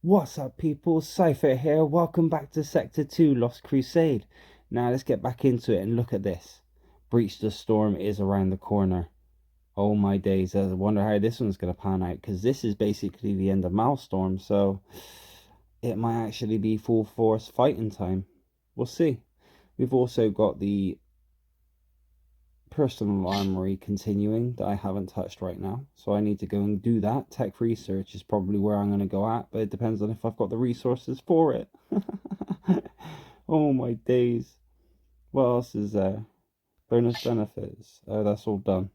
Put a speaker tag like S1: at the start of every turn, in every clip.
S1: What's up, people? Cypher here. Welcome back to Sector 2 Lost Crusade. Now let's get back into it and look at this. Breach the Storm is around the corner. Oh my days, I wonder how this one's going to pan out, because this is basically the end of Maelstorm, so it might actually be full force fighting time. We'll see. We've also got the Personal Armory continuing that I haven't touched right now, so I need to go and do that. Tech research is probably where I'm going to go at, but it depends on if I've got the resources for it. Oh my days. What else is there? Bonus benefits. Oh, that's all done.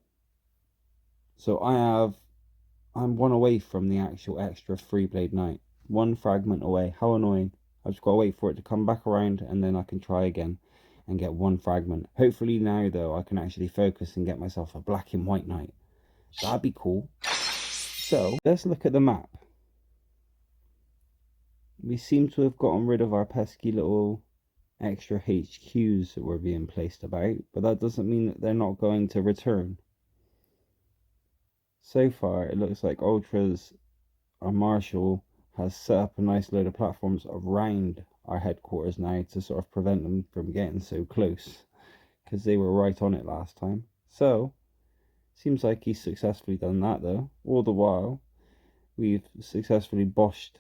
S1: So I'm one away from the actual extra 3-blade knight. One fragment away. How annoying. I've just got to wait for it to come back around, and then I can try again and get one fragment. Hopefully now, though, I can actually focus and get myself a black and white knight. That'd be cool. So, let's look at the map. We seem to have gotten rid of our pesky little extra HQs that were being placed about, but that doesn't mean that they're not going to return. So far, it looks like Ultras, our Marshal, has set up a nice load of platforms around our headquarters now to sort of prevent them from getting so close, because they were right on it last time. So, seems like he's successfully done that though. All the while, we've successfully boshed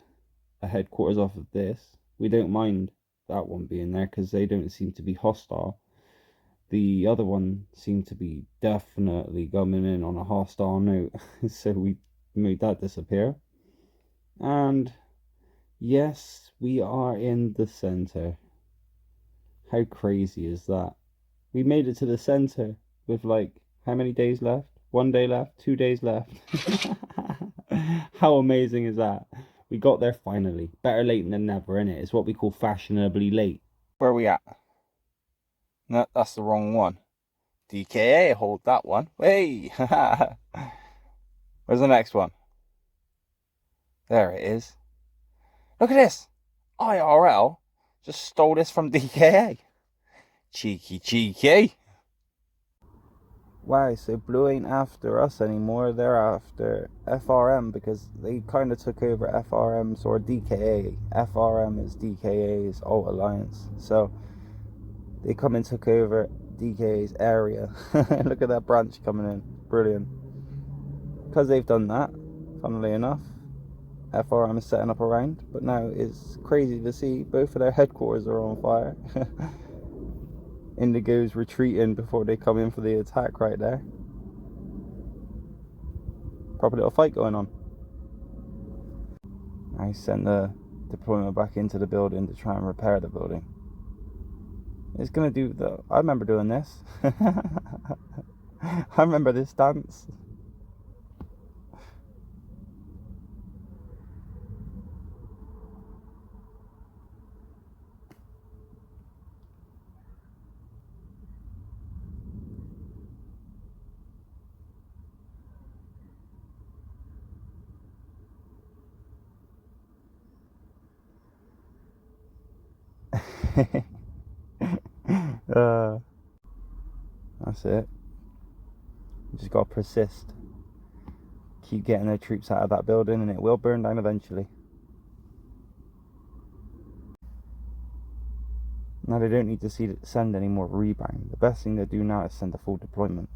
S1: a headquarters off of this. We don't mind that one being there because they don't seem to be hostile. The other one seemed to be definitely coming in on a hostile note, so we made that disappear. And yes, we are in the center. How crazy is that? We made it to the center with like how many days left? 1 day left, 2 days left. How amazing is that? We got there finally. Better late than never, innit? It's what we call fashionably late. Where are we at? No, that's the wrong one. DKA, hold that one. Hey! Where's the next one? There it is. Look at this! IRL just stole this from DKA. Cheeky, cheeky. Wow, so Blue ain't after us anymore. They're after FRM because they kind of took over FRM's or DKA. FRM is DKA's alt alliance. So they come and took over DKA's area. Look at that branch coming in. Brilliant. Because they've done that, funnily enough, FRM is setting up around. But now it's crazy to see both of their headquarters are on fire. Indigo's retreating before they come in for the attack right there. Proper little fight going on. I sent the deployment back into the building to try and repair the building. It's gonna do the... I remember doing this. I remember this dance. That's it. You just gotta persist. Keep getting their troops out of that building and it will burn down eventually. Now they don't need to send any more rebound. The best thing to do now is send a full deployment.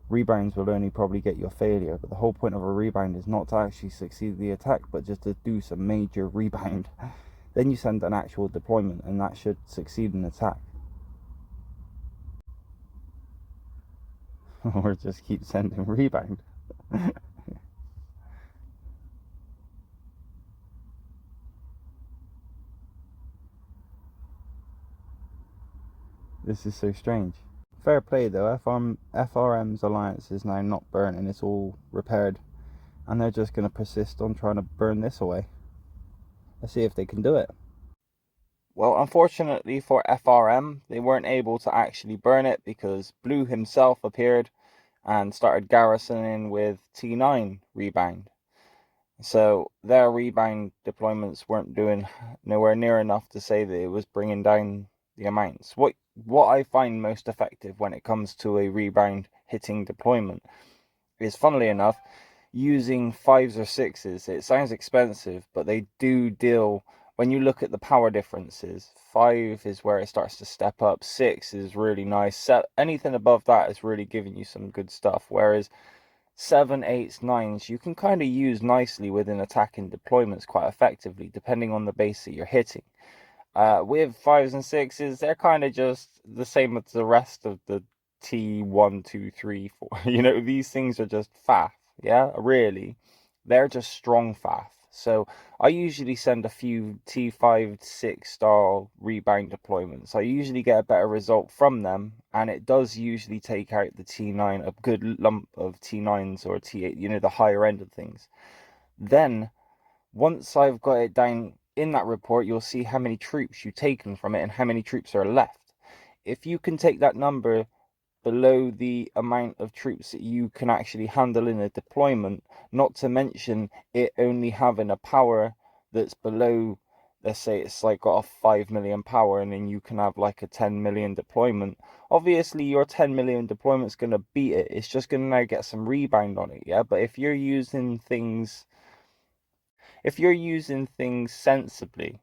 S1: Rebounds will only probably get you a failure, but the whole point of a rebound is not to actually succeed the attack, but just to do some major rebound. Then you send an actual deployment and that should succeed an attack. Or just keep sending rebound. This is so strange. Fair play though, FRM's alliance is now not burning, it's all repaired. And they're just going to persist on trying to burn this away. Let's see if they can do it. Well, unfortunately for FRM, they weren't able to actually burn it because Blue himself appeared and started garrisoning with T9 rebound. So their rebound deployments weren't doing nowhere near enough to say that it was bringing down the amounts. What I find most effective when it comes to a rebound hitting deployment is, funnily enough,
S2: using 5s or 6s. It sounds expensive, but they do deal, when you look at the power differences, 5 is where it starts to step up, 6 is really nice, anything above that is really giving you some good stuff, whereas 7, 8s, 9s, you can kind of use nicely within attacking deployments quite effectively, depending on the base that you're hitting. With 5s and 6s, they're kind of just the same as the rest of the T1, 2, 3, 4. You know, these things are just faff, yeah? Really. They're just strong faff. So I usually send a few T5, 6 style rebound deployments. I usually get a better result from them, and it does usually take out the T9, a good lump of T9s or T8, you know, the higher end of things. Then, once I've got it down in that report, you'll see how many troops you've taken from it and how many troops are left. If you can take that number below the amount of troops that you can actually handle in a deployment, not to mention it only having a power that's below, let's say it's like got a 5 million power, and then you can have like a 10 million deployment. Obviously your 10 million deployment's going to beat it. It's just going to now get some rebound on it, yeah? But if you're using things sensibly,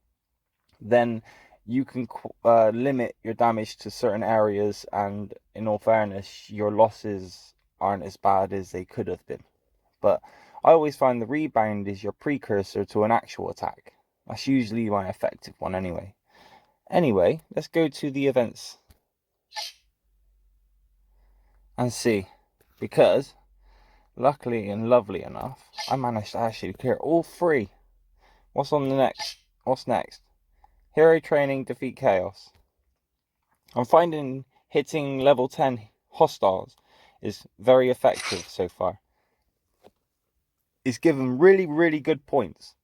S2: then you can limit your damage to certain areas, and in all fairness, your losses aren't as bad as they could have been. But I always find the rebound is your precursor to an actual attack. That's usually my effective one anyway. Anyway, let's go to the events and see, because luckily and lovely enough, I managed to actually clear all 3. What's on the next? What's next? Hero training, defeat chaos. I'm finding hitting level 10 hostiles is very effective so far. It's given really, really good points.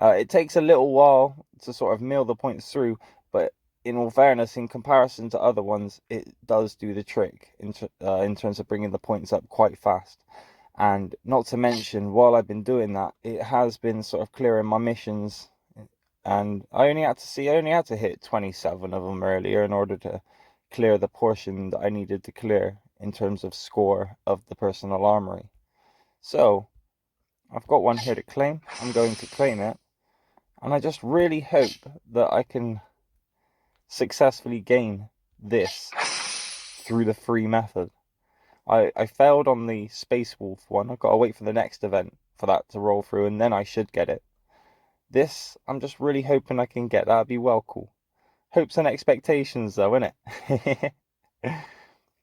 S2: It takes a little while to sort of mill the points through, but in all fairness, in comparison to other ones, it does do the trick in terms of bringing the points up quite fast. And not to mention, while I've been doing that, it has been sort of clearing my missions, and I only had to hit 27 of them earlier in order to clear the portion that I needed to clear in terms of score of the Personal Armory. So I've got one here to claim. I'm going to claim it, and I just really hope that I can successfully gain this through the free method. I failed on the Space Wolf one. I've got to wait for the next event for that to roll through, and then I should get it. This, I'm just really hoping I can get. That'd be well cool. Hopes and expectations though, innit?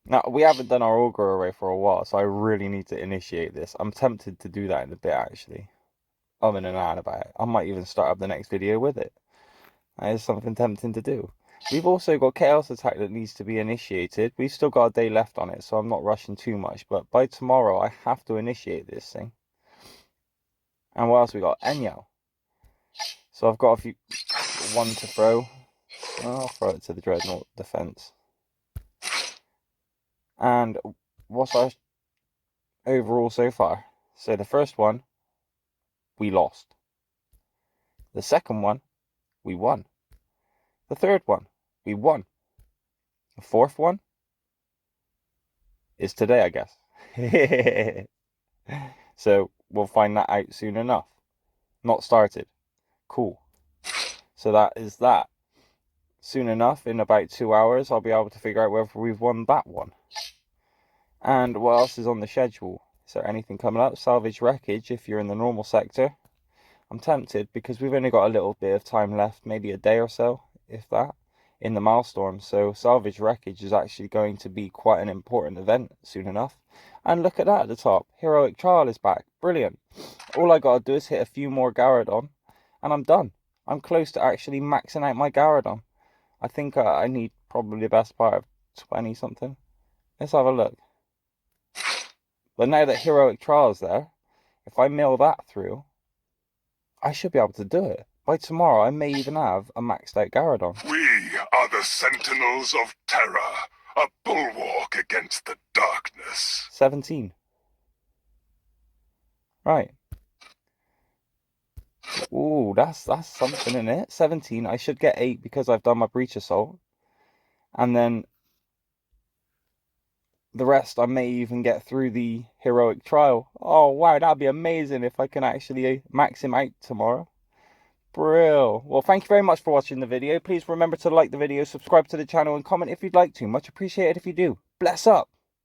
S2: Now, we haven't done our Ogre array for a while, so I really need to initiate this. I'm tempted to do that in a bit, actually. I'm in and out about it. I might even start up the next video with it. That is something tempting to do. We've also got Chaos Attack that needs to be initiated. We've still got a day left on it, so I'm not rushing too much. But by tomorrow, I have to initiate this thing. And what else we got? Enyo. So I've got one to throw. I'll throw it to the Dreadnought defense. And what's our overall so far? So the first one, we lost. The second one, we won. The third one, we won. The fourth one is today, I guess. So we'll find that out soon enough. Not started. Cool. So that is that. Soon enough, in about 2 hours, I'll be able to figure out whether we've won that one. And what else is on the schedule? Is there anything coming up? Salvage wreckage if you're in the normal sector. I'm tempted because we've only got a little bit of time left, maybe a day or so, if that, in the Maelstorm. So salvage wreckage is actually going to be quite an important event soon enough. And look at that at the top. Heroic Trial is back. Brilliant. All I got to do is hit a few more Garradon and I'm done. I'm close to actually maxing out my Garradon. I think I need probably the best part of 20 something. Let's have a look. But now that Heroic Trial's there, if I mill that through, I should be able to do it. By tomorrow, I may even have a maxed out Garradon.
S3: We are the Sentinels of Terror, a bulwark against the darkness.
S2: 17. Right. Ooh, that's something in it. 17. I should get 8 because I've done my Breach Assault. And then the rest I may even get through the heroic trial. Oh wow, that'd be amazing if I can actually max him out tomorrow. Brill. Well, thank you very much for watching the video. Please remember to like the video, subscribe to the channel, and comment if you'd like to. Much appreciated if you do. Bless up.